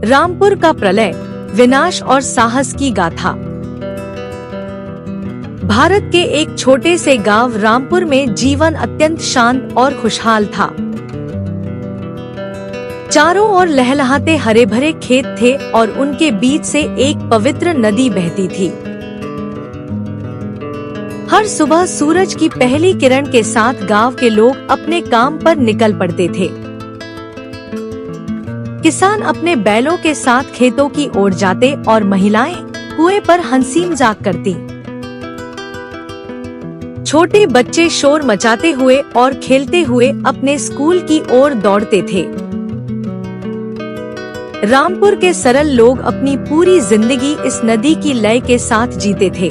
रामपुर का प्रलय, विनाश और साहस की गाथा। भारत के एक छोटे से गांव रामपुर में जीवन अत्यंत शांत और खुशहाल था। चारों ओर लहलहाते हरे भरे खेत थे और उनके बीच से एक पवित्र नदी बहती थी। हर सुबह सूरज की पहली किरण के साथ गांव के लोग अपने काम पर निकल पड़ते थे। किसान अपने बैलों के साथ खेतों की ओर जाते और महिलाएं कुएं पर हंसी मजाक करती। छोटे बच्चे शोर मचाते हुए और खेलते हुए अपने स्कूल की ओर दौड़ते थे। रामपुर के सरल लोग अपनी पूरी जिंदगी इस नदी की लय के साथ जीते थे।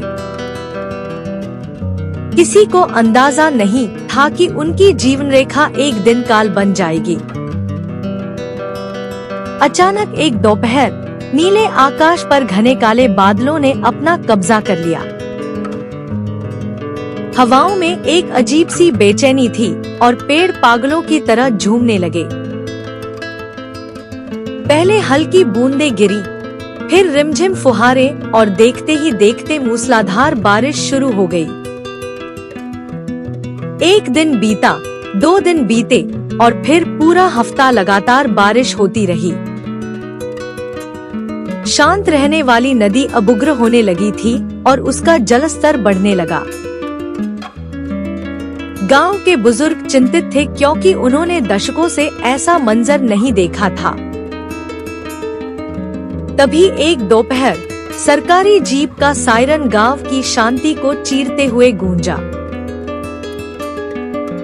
किसी को अंदाजा नहीं था कि उनकी जीवन रेखा एक दिन काल बन जाएगी। अचानक एक दोपहर नीले आकाश पर घने काले बादलों ने अपना कब्जा कर लिया। हवाओं में एक अजीब सी बेचैनी थी और पेड़ पागलों की तरह झूमने लगे। पहले हल्की बूंदें गिरी, फिर रिमझिम फुहारे और देखते ही देखते मूसलाधार बारिश शुरू हो गई। एक दिन बीता, 2 दिन बीते और फिर पूरा हफ्ता लगातार बारिश होती रही। शांत रहने वाली नदी अब उग्र होने लगी थी और उसका जलस्तर बढ़ने लगा। गांव के बुजुर्ग चिंतित थे क्योंकि उन्होंने दशकों से ऐसा मंजर नहीं देखा था। तभी एक दोपहर सरकारी जीप का सायरन गांव की शांति को चीरते हुए गूंजा।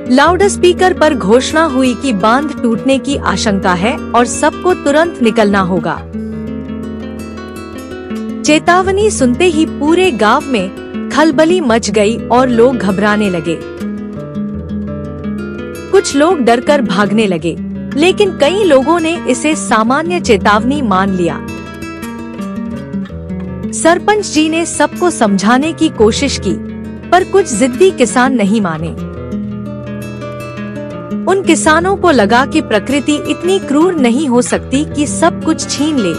लाउडस्पीकर पर घोषणा हुई कि बांध टूटने की आशंका है और सबको तुरंत निकलना होगा। चेतावनी सुनते ही पूरे गांव में खलबली मच गई और लोग घबराने लगे। कुछ लोग डरकर भागने लगे, लेकिन कई लोगों ने इसे सामान्य चेतावनी मान लिया। सरपंच जी ने सबको समझाने की कोशिश की, पर कुछ जिद्दी किसान नहीं माने। उन किसानों को लगा कि प्रकृति इतनी क्रूर नहीं हो सकती कि सब कुछ छीन ले।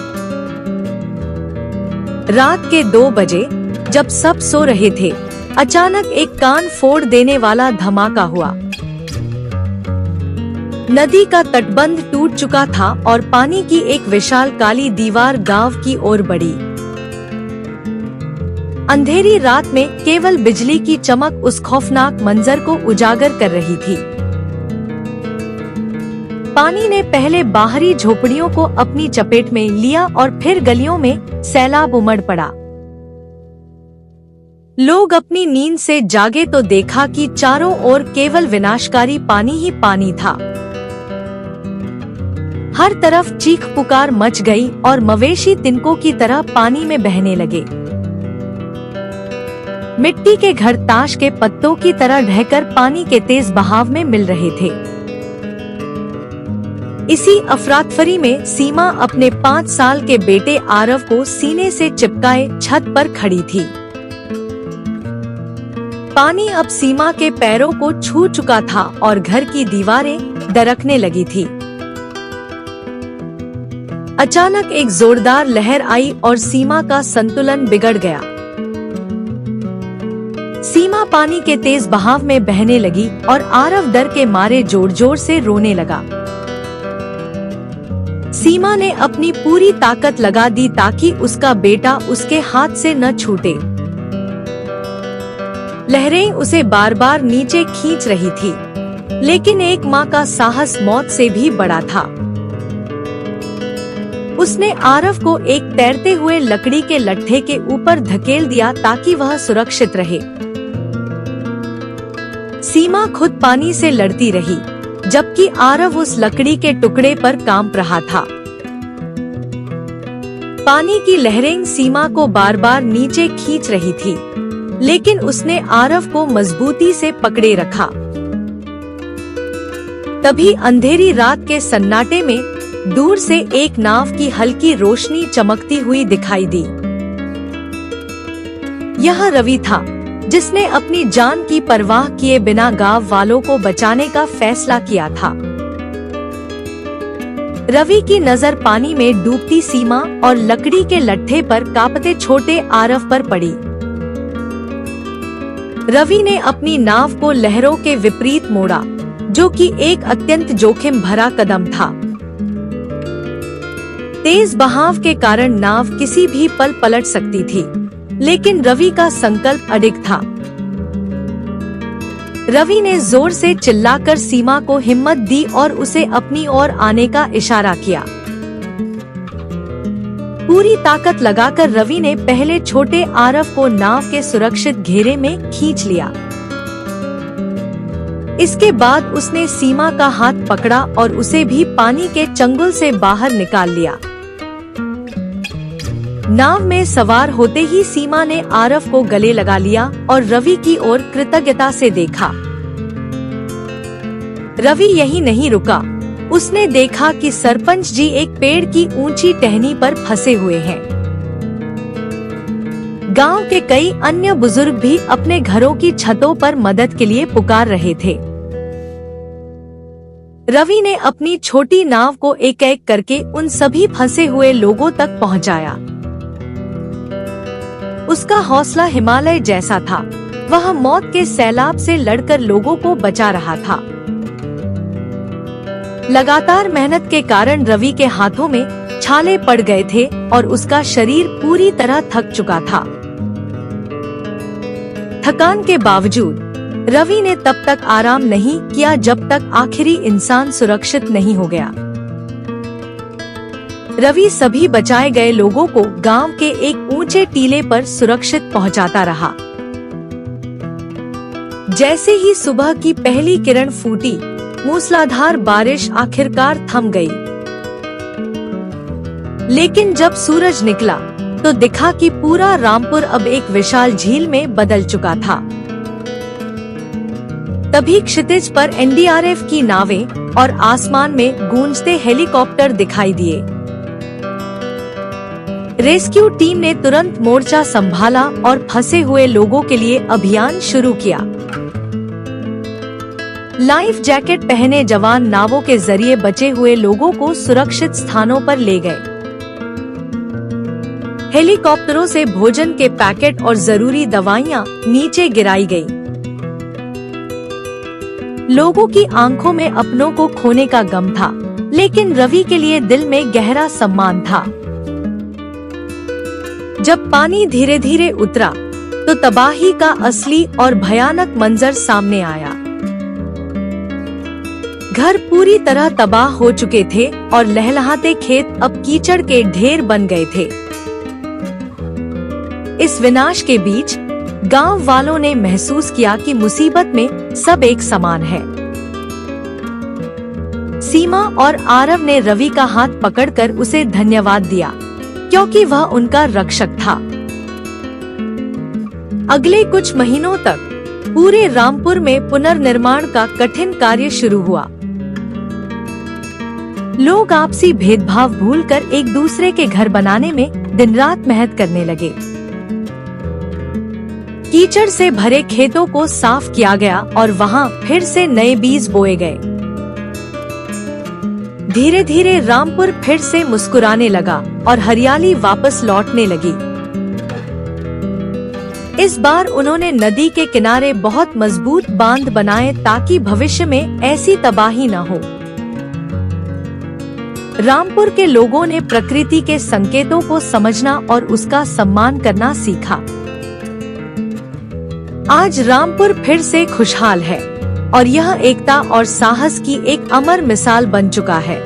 रात के 2 बजे जब सब सो रहे थे, अचानक एक कान फोड़ देने वाला धमाका हुआ। नदी का तटबंध टूट चुका था और पानी की एक विशाल काली दीवार गांव की ओर बढ़ी। अंधेरी रात में केवल बिजली की चमक उस खौफनाक मंजर को उजागर कर रही थी। पानी ने पहले बाहरी झोपड़ियों को अपनी चपेट में लिया और फिर गलियों में सैलाब उमड़ पड़ा। लोग अपनी नींद से जागे तो देखा कि चारों ओर केवल विनाशकारी पानी ही पानी था। हर तरफ चीख पुकार मच गई और मवेशी तिनकों की तरह पानी में बहने लगे। मिट्टी के घर ताश के पत्तों की तरह ढहकर पानी के तेज बहाव में मिल रहे थे। इसी अफरातफरी में सीमा अपने 5 साल के बेटे आरव को सीने से चिपकाए छत पर खड़ी थी। पानी अब सीमा के पैरों को छू चुका था और घर की दीवारें दरकने लगी थी। अचानक एक जोरदार लहर आई और सीमा का संतुलन बिगड़ गया। सीमा पानी के तेज बहाव में बहने लगी और आरव डर के मारे जोर जोर से रोने लगा। सीमा ने अपनी पूरी ताकत लगा दी ताकि उसका बेटा उसके हाथ से न छूटे। लहरें उसे बार बार नीचे खींच रही थी, लेकिन एक माँ का साहस मौत से भी बड़ा था। उसने आरव को एक तैरते हुए लकड़ी के लट्ठे के ऊपर धकेल दिया ताकि वह सुरक्षित रहे। सीमा खुद पानी से लड़ती रही, जबकि आरव उस लकड़ी के टुकड़े पर कांप रहा था। पानी की लहरें सीमा को बार बार नीचे खींच रही थी, लेकिन उसने आरव को मजबूती से पकड़े रखा। तभी अंधेरी रात के सन्नाटे में दूर से एक नाव की हल्की रोशनी चमकती हुई दिखाई दी। यह रवि था, जिसने अपनी जान की परवाह किए बिना गांव वालों को बचाने का फैसला किया था। रवि की नजर पानी में डूबती सीमा और लकड़ी के लट्ठे पर कांपते छोटे आरव पर पड़ी। रवि ने अपनी नाव को लहरों के विपरीत मोड़ा, जो कि एक अत्यंत जोखिम भरा कदम था। तेज बहाव के कारण नाव किसी भी पल पलट सकती थी, लेकिन रवि का संकल्प अडिग था। रवि ने जोर से चिल्लाकर सीमा को हिम्मत दी और उसे अपनी ओर आने का इशारा किया। पूरी ताकत लगाकर रवि ने पहले छोटे आरव को नाव के सुरक्षित घेरे में खींच लिया। इसके बाद उसने सीमा का हाथ पकड़ा और उसे भी पानी के चंगुल से बाहर निकाल लिया। नाव में सवार होते ही सीमा ने आरव को गले लगा लिया और रवि की ओर कृतज्ञता से देखा। रवि यही नहीं रुका, उसने देखा कि सरपंच जी एक पेड़ की ऊंची टहनी पर फंसे हुए हैं। गांव के कई अन्य बुजुर्ग भी अपने घरों की छतों पर मदद के लिए पुकार रहे थे। रवि ने अपनी छोटी नाव को एक एक करके उन सभी फंसे हुए लोगों तक पहुंचाया। उसका हौसला हिमालय जैसा था। वह मौत के सैलाब से लड़कर लोगों को बचा रहा था। लगातार मेहनत के कारण रवि के हाथों में छाले पड़ गए थे और उसका शरीर पूरी तरह थक चुका था। थकान के बावजूद रवि ने तब तक आराम नहीं किया जब तक आखिरी इंसान सुरक्षित नहीं हो गया। रवि सभी बचाए गए लोगों को गांव के एक ऊंचे टीले पर सुरक्षित पहुंचाता रहा। जैसे ही सुबह की पहली किरण फूटी, मूसलाधार बारिश आखिरकार थम गई। लेकिन जब सूरज निकला तो दिखा कि पूरा रामपुर अब एक विशाल झील में बदल चुका था। तभी क्षितिज पर एनडीआरएफ की नावें और आसमान में गूंजते हेलीकॉप्टर दिखाई दिए। रेस्क्यू टीम ने तुरंत मोर्चा संभाला और फंसे हुए लोगों के लिए अभियान शुरू किया। लाइफ जैकेट पहने जवान नावों के जरिए बचे हुए लोगों को सुरक्षित स्थानों पर ले गए। हेलीकॉप्टरों से भोजन के पैकेट और जरूरी दवाइयां नीचे गिराई गई। लोगों की आंखों में अपनों को खोने का गम था, लेकिन रवि के लिए दिल में गहरा सम्मान था। जब पानी धीरे धीरे उतरा तो तबाही का असली और भयानक मंजर सामने आया। घर पूरी तरह तबाह हो चुके थे और लहलहाते खेत अब कीचड़ के ढेर बन गए थे। इस विनाश के बीच गांव वालों ने महसूस किया कि मुसीबत में सब एक समान है। सीमा और आरव ने रवि का हाथ पकड़कर उसे धन्यवाद दिया, क्योंकि वह उनका रक्षक था। अगले कुछ महीनों तक पूरे रामपुर में पुनर्निर्माण का कठिन कार्य शुरू हुआ। लोग आपसी भेदभाव भूलकर एक दूसरे के घर बनाने में दिन रात मेहनत करने लगे। कीचड़ से भरे खेतों को साफ किया गया और वहां फिर से नए बीज बोए गए। धीरे धीरे रामपुर फिर से मुस्कुराने लगा और हरियाली वापस लौटने लगी। इस बार उन्होंने नदी के किनारे बहुत मजबूत बांध बनाए ताकि भविष्य में ऐसी तबाही न हो। रामपुर के लोगों ने प्रकृति के संकेतों को समझना और उसका सम्मान करना सीखा। आज रामपुर फिर से खुशहाल है और यह एकता और साहस की एक अमर मिसाल बन चुका है।